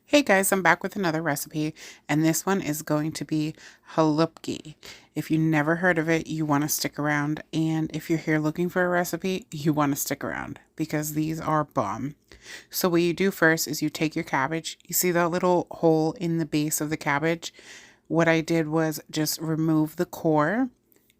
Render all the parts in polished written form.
Hey guys, I'm back with another recipe, and this one is going to be halupki. If you never heard of it, you want to stick around, and if you're here looking for a recipe, you want to stick around because these are bomb. So what you do first is you take your cabbage. You see that little hole in the base of the cabbage? What I did was just remove the core,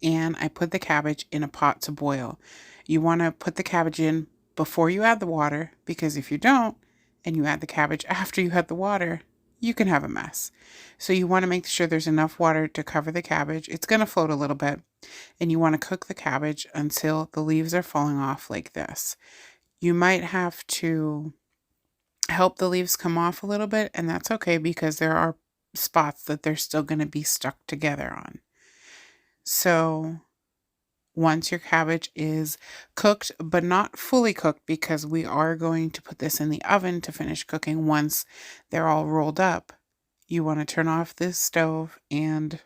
and I put the cabbage in a pot to boil. You want to put the cabbage in before you add the water, because if you don't, and you add the cabbage after you add the water, you can have a mess. So you want to make sure there's enough water to cover the cabbage. It's going to float a little bit, and you want to cook the cabbage until the leaves are falling off like this. You might have to help the leaves come off a little bit, and that's okay because there are spots that they're still going to be stuck together on. So once your cabbage is cooked, but not fully cooked, because we are going to put this in the oven to finish cooking once they're all rolled up, you want to turn off this stove and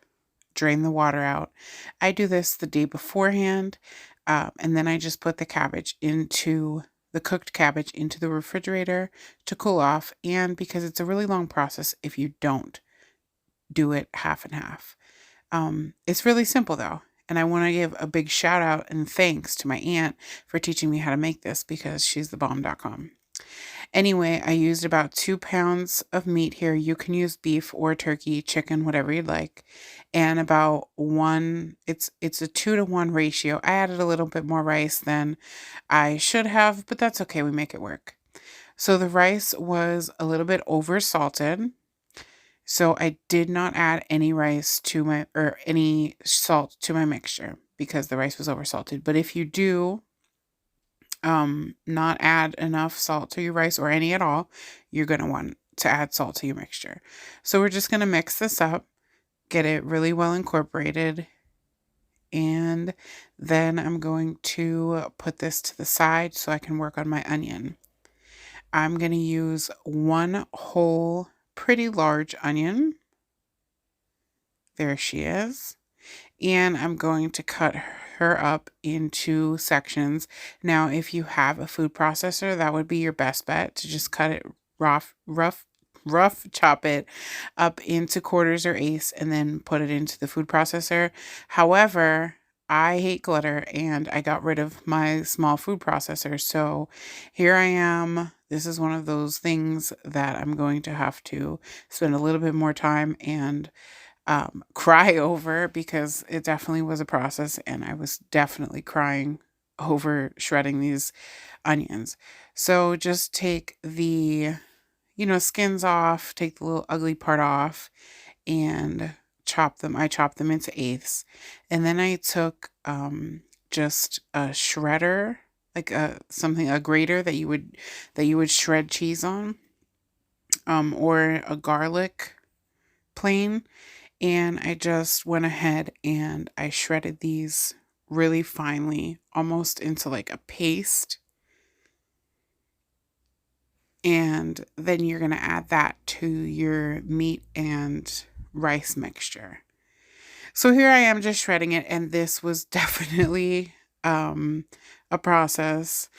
drain the water out. I do this the day beforehand, and then I just put the cooked cabbage into the refrigerator to cool off. And because it's a really long process if you don't do it half and half. It's really simple though. And I want to give a big shout out and thanks to my aunt for teaching me how to make this because she's the bomb.com. Anyway, I used about 2 pounds of meat here. You can use beef or turkey, chicken, whatever you'd like. And about it's a 2-to-1 ratio. I added a little bit more rice than I should have, but that's okay. We make it work. So the rice was a little bit over salted. So I did not add any any salt to my mixture because the rice was oversalted. But if you do not add enough salt to your rice or any at all, you're going to want to add salt to your mixture. So we're just going to mix this up, get it really well incorporated, and then I'm going to put this to the side so I can work on my onion. I'm going to use one whole pretty large onion. There she is. And I'm going to cut her up into sections. Now, if you have a food processor, that would be your best bet to just cut it rough chop it up into quarters or eighths and then put it into the food processor. However, I hate glitter and I got rid of my small food processor. So here I am. This is one of those things that I'm going to have to spend a little bit more time and cry over, because it definitely was a process and I was definitely crying over shredding these onions. So just take the, skins off, take the little ugly part off and chop them. I chopped them into eighths. And then I took just a shredder, like a grater that you would shred cheese on, or a garlic plane. And I just went ahead and I shredded these really finely, almost into like a paste. And then you're going to add that to your meat and rice mixture. So here I am just shredding it, and this was definitely a process.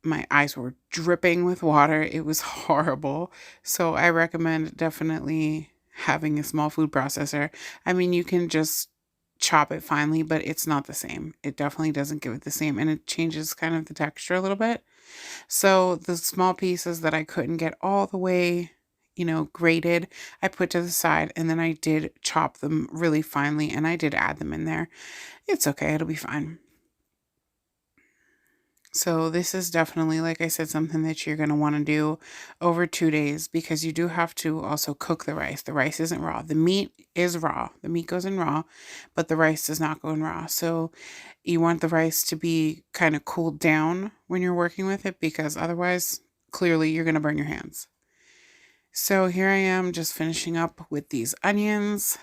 My eyes were dripping with water. It was horrible. So I recommend definitely having a small food processor. I mean, you can just chop it finely, but it's not the same. It definitely doesn't give it the same, and it changes kind of the texture a little bit. So the small pieces that I couldn't get all the way, grated, I put to the side, and then I did chop them really finely, and I did add them in there. It's okay. It'll be fine. So this is definitely, like I said, something that you're going to want to do over 2 days, because you do have to also cook the rice. The rice isn't raw. The meat is raw. The meat goes in raw, but the rice does not go in raw. So you want the rice to be kind of cooled down when you're working with it, because otherwise, clearly, you're going to burn your hands. So here I am just finishing up with these onions.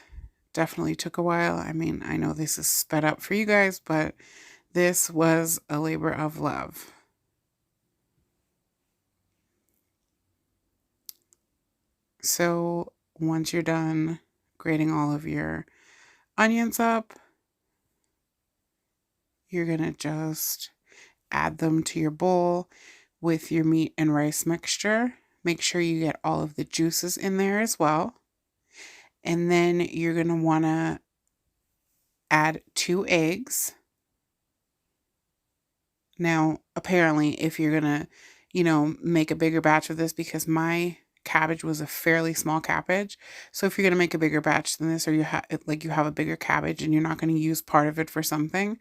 Definitely took a while. I mean, I know this is sped up for you guys, but this was a labor of love. So once you're done grating all of your onions up. You're going to just add them to your bowl with your meat and rice mixture. Make sure you get all of the juices in there as well. And then you're going to want to add 2 eggs. Now, apparently, if you're going to, make a bigger batch of this, because my cabbage was a fairly small cabbage. So if you're going to make a bigger batch than this, or you have a bigger cabbage and you're not going to use part of it for something,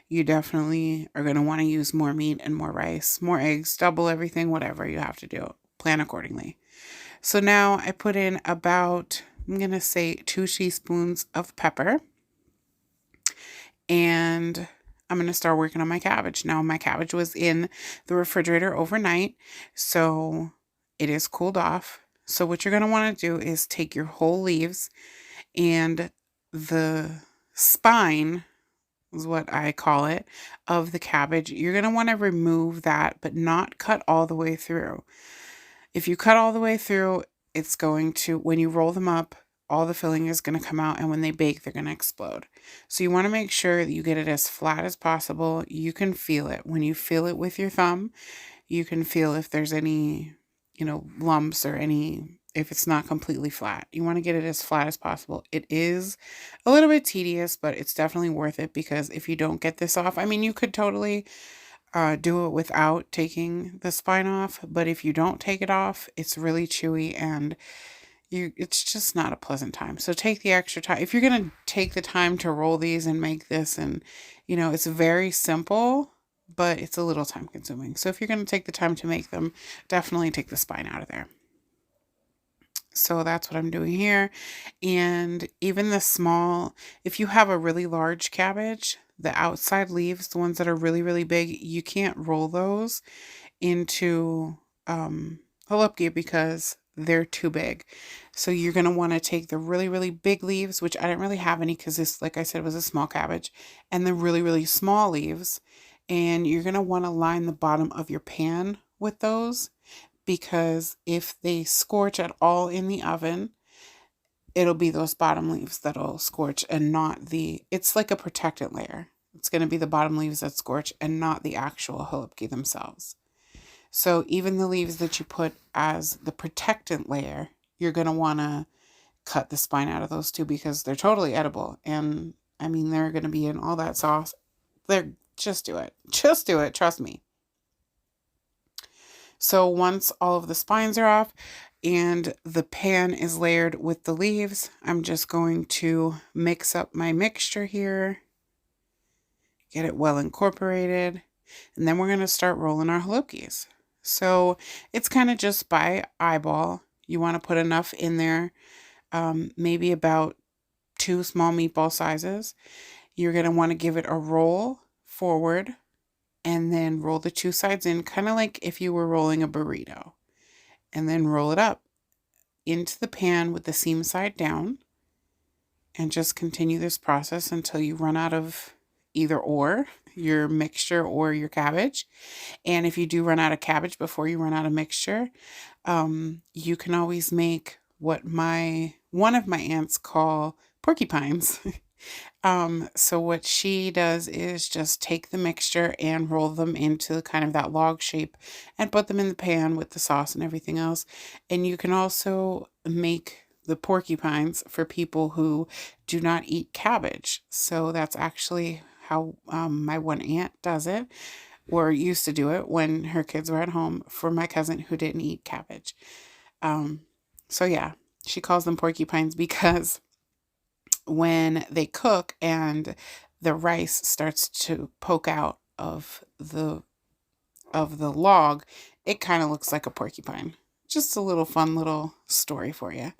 you definitely are going to want to use more meat and more rice, more eggs, double everything, whatever you have to do. Plan accordingly. So now I put in about, I'm going to say 2 teaspoons of pepper. And I'm going to start working on my cabbage. Now, my cabbage was in the refrigerator overnight, so it is cooled off. So what you're going to want to do is take your whole leaves, and the spine is what I call it, of the cabbage. You're going to want to remove that, but not cut all the way through. If you cut all the way through, it's going to, when you roll them up, all the filling is going to come out, and when they bake, they're going to explode. So you want to make sure that you get it as flat as possible. You can feel it. When you feel it with your thumb, you can feel if there's any, lumps or if it's not completely flat. You want to get it as flat as possible. It is a little bit tedious, but it's definitely worth it, because if you don't get this off, you could totally do it without taking the spine off, but if you don't take it off, it's really chewy and it's just not a pleasant time. So take the extra time. If you're going to take the time to roll these and make this, and it's very simple, but it's a little time consuming. So if you're going to take the time to make them, definitely take the spine out of there. So that's what I'm doing here. And even the small, if you have a really large cabbage, the outside leaves, the ones that are really, really big, you can't roll those into Halupki because they're too big. So you're going to want to take the really, really big leaves, which I didn't really have any because this, like I said, was a small cabbage, and the really, really small leaves. And you're going to want to line the bottom of your pan with those, because if they scorch at all in the oven, it'll be those bottom leaves that'll scorch, and not it's like a protectant layer. It's going to be the bottom leaves that scorch and not the actual Halupki themselves. So even the leaves that you put as the protectant layer, you're going to want to cut the spine out of those too, because they're totally edible. And they're going to be in all that sauce. Just do it. Just do it. Trust me. So once all of the spines are off and the pan is layered with the leaves, I'm just going to mix up my mixture here, get it well incorporated, and then we're going to start rolling our Halupkis. So it's kind of just by eyeball. You want to put enough in there, maybe about 2 small meatball sizes. You're going to want to give it a roll forward and then roll the 2 sides in, kind of like if you were rolling a burrito. And then roll it up into the pan with the seam side down, and just continue this process until you run out of either or, your mixture or your cabbage. And if you do run out of cabbage before you run out of mixture, you can always make what one of my aunts call porcupines. So what she does is just take the mixture and roll them into kind of that log shape and put them in the pan with the sauce and everything else. And you can also make the porcupines for people who do not eat cabbage. So that's actually how my one aunt does it, or used to do it when her kids were at home, for my cousin who didn't eat cabbage. So yeah, she calls them porcupines because when they cook and the rice starts to poke out of the log, it kind of looks like a porcupine. Just a little fun little story for you.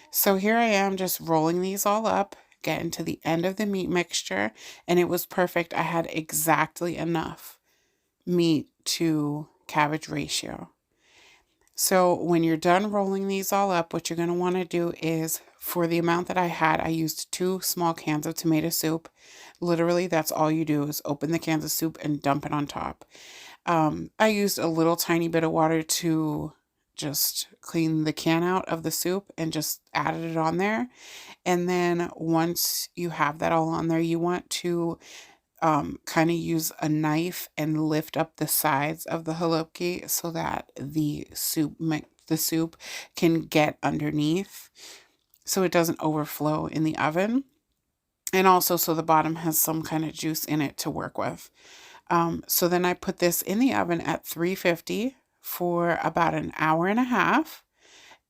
So here I am just rolling these all up, getting to the end of the meat mixture, and it was perfect. I had exactly enough meat to cabbage ratio. So when you're done rolling these all up, what you're going to want to do is, for the amount that I had, I used 2 small cans of tomato soup. Literally, that's all you do is open the cans of soup and dump it on top. I used a little tiny bit of water to just cleaned the can out of the soup and just added it on there. And then once you have that all on there, you want to kind of use a knife and lift up the sides of the halupki so that the soup can get underneath so it doesn't overflow in the oven. And also so the bottom has some kind of juice in it to work with. So then I put this in the oven at 350 for about an hour and a half.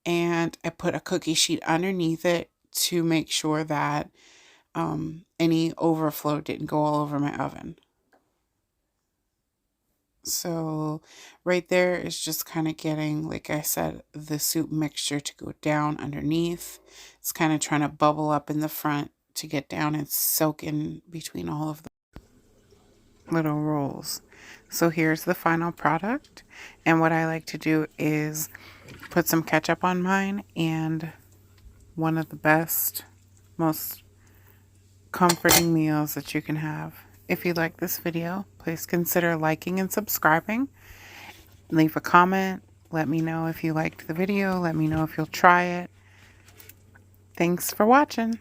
And I put a cookie sheet underneath it to make sure that any overflow didn't go all over my oven. So right there is just kind of getting, like I said, the soup mixture to go down underneath. It's kind of trying to bubble up in the front to get down and soak in between all of the little rolls. So here's the final product. And what I like to do is put some ketchup on mine, and one of the best, most comforting meals that you can have. If you like this video, please consider liking and subscribing. Leave a comment. Let me know if you liked the video. Let me know if you'll try it. Thanks for watching.